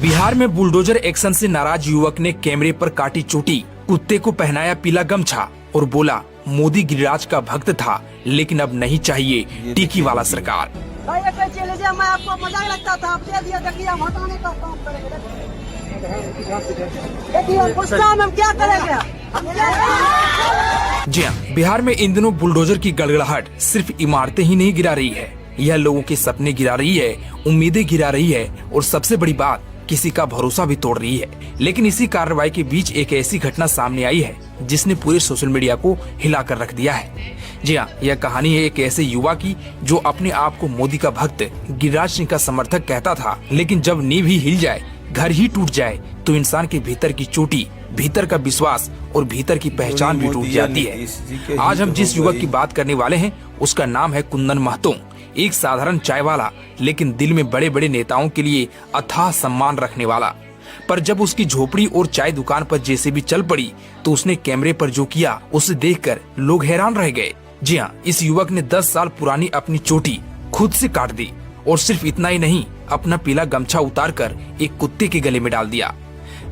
बिहार में bulldozer action से नाराज युवक ने कैमरे पर काटी चोटी, कुत्ते को पहनाया पीला गमछा और बोला मोदी गिरिराज का भक्त था, लेकिन अब नहीं चाहिए टीकी वाला सरकार। मैं आपको मजाक लगता था, आप दे दिया, देखिए हम हटाने का काम करेंगे। देखिए गुस्सा हम क्या करेंगे। जी हाँ, बिहार में इन दिनों बुलडोजर की गड़गड़ाहट सिर्फ इमारतें ही नहीं गिरा रही है, यह लोगों के सपने गिरा रही है, उम्मीदें गिरा रही है और सबसे बड़ी बात, किसी का भरोसा भी तोड़ रही है। लेकिन इसी कार्रवाई के बीच एक ऐसी घटना सामने आई है जिसने पूरे सोशल मीडिया को हिलाकर रख दिया है। जी हाँ, यह कहानी है एक ऐसे युवा की जो अपने आप को मोदी का भक्त, गिरिराज सिंह का समर्थक कहता था, लेकिन जब नींव ही हिल जाए, घर ही टूट जाए, तो इंसान के भीतर की चोटी, भीतर का विश्वास और भीतर की पहचान भी टूट जाती है। आज हम जिस युवक की बात करने वाले हैं उसका नाम है कुंदन महतो। एक साधारण चाय वाला, लेकिन दिल में बड़े बड़े नेताओं के लिए अथाह सम्मान रखने वाला। पर जब उसकी झोपड़ी और चाय दुकान पर जेसीबी चल पड़ी तो उसने कैमरे पर जो किया उसे देखकर लोग हैरान रह गए। जी हाँ, इस युवक ने 10 साल पुरानी अपनी चोटी खुद से काट दी और सिर्फ इतना ही नहीं, अपना पीला गमछा उतारकर एक कुत्ते के गले में डाल दिया।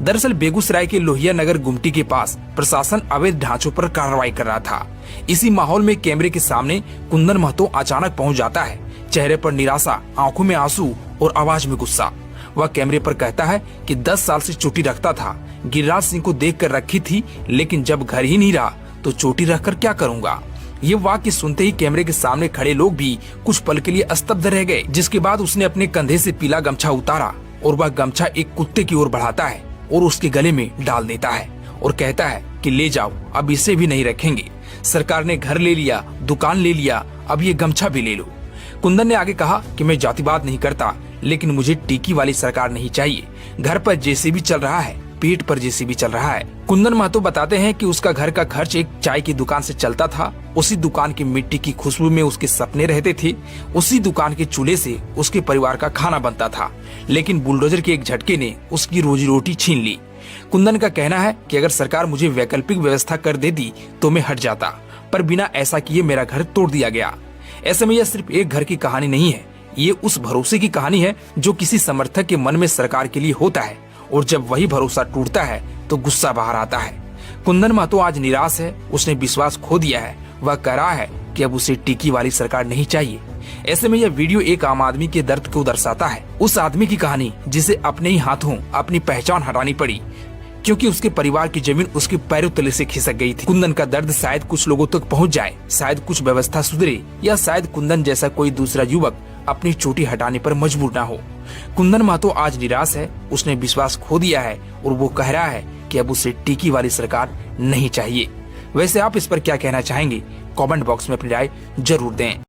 दरअसल बेगूसराय के लोहिया नगर गुमटी के पास प्रशासन अवैध ढांचों पर कार्रवाई कर रहा था। इसी माहौल में कैमरे के सामने कुंदन महतो अचानक पहुंच जाता है। चेहरे पर निराशा, आंखों में आंसू और आवाज में गुस्सा। वह कैमरे पर कहता है कि 10 साल से चोटी रखता था, गिरिराज सिंह को देखकर रखी थी, लेकिन जब घर ही नहीं रहा तो चोटी रखकर क्या करूँगा। ये वाक्य सुनते ही कैमरे के सामने खड़े लोग भी कुछ पल के लिए स्तब्ध रह गए। जिसके बाद उसने अपने कंधे से पीला गमछा उतारा और वह गमछा एक कुत्ते की ओर बढ़ाता है और उसके गले में डाल देता है और कहता है कि ले जाओ, अब इसे भी नहीं रखेंगे। सरकार ने घर ले लिया, दुकान ले लिया, अब ये गमछा भी ले लो। कुंदन ने आगे कहा कि मैं जातिवाद नहीं करता, लेकिन मुझे टीकी वाली सरकार नहीं चाहिए। घर पर जेसीबी चल रहा है, पेट पर जेसीबी चल रहा है। कुंदन महतो बताते हैं कि उसका घर का खर्च एक चाय की दुकान से चलता था। उसी दुकान की मिट्टी की खुशबू में उसके सपने रहते थे। उसी दुकान के चूल्हे से उसके परिवार का खाना बनता था, लेकिन बुलडोजर के एक झटके ने उसकी रोजी रोटी छीन ली। कुंदन का कहना है कि अगर सरकार मुझे वैकल्पिक व्यवस्था कर देती तो मैं हट जाता, पर बिना ऐसा किए मेरा घर तोड़ दिया गया। ऐसे में यह सिर्फ एक घर की कहानी नहीं है, ये उस भरोसे की कहानी है जो किसी समर्थक के मन में सरकार के लिए होता है, और जब वही भरोसा टूटता है तो गुस्सा बाहर आता है। कुंदन महतो आज निराश है, उसने विश्वास खो दिया है। वह कह रहा है कि अब उसे टीकी वाली सरकार नहीं चाहिए। ऐसे में यह वीडियो एक आम आदमी के दर्द को दर्शाता है, उस आदमी की कहानी जिसे अपने ही हाथों अपनी पहचान हटानी पड़ी, क्योंकि उसके परिवार की जमीन उसके पैरों तले से खिसक गई थी। कुंदन का दर्द शायद कुछ लोगों तक पहुंच जाए, शायद कुछ व्यवस्था सुधरे, या शायद कुंदन जैसा कोई दूसरा युवक अपनी चोटी हटाने पर मजबूर ना हो। कुंदन महतो आज निराश है, उसने विश्वास खो दिया है और वो कह रहा है कि अब उसे टीकी वाली सरकार नहीं चाहिए। वैसे आप इस पर क्या कहना चाहेंगे? कमेंट बॉक्स में अपनी राय जरूर दें।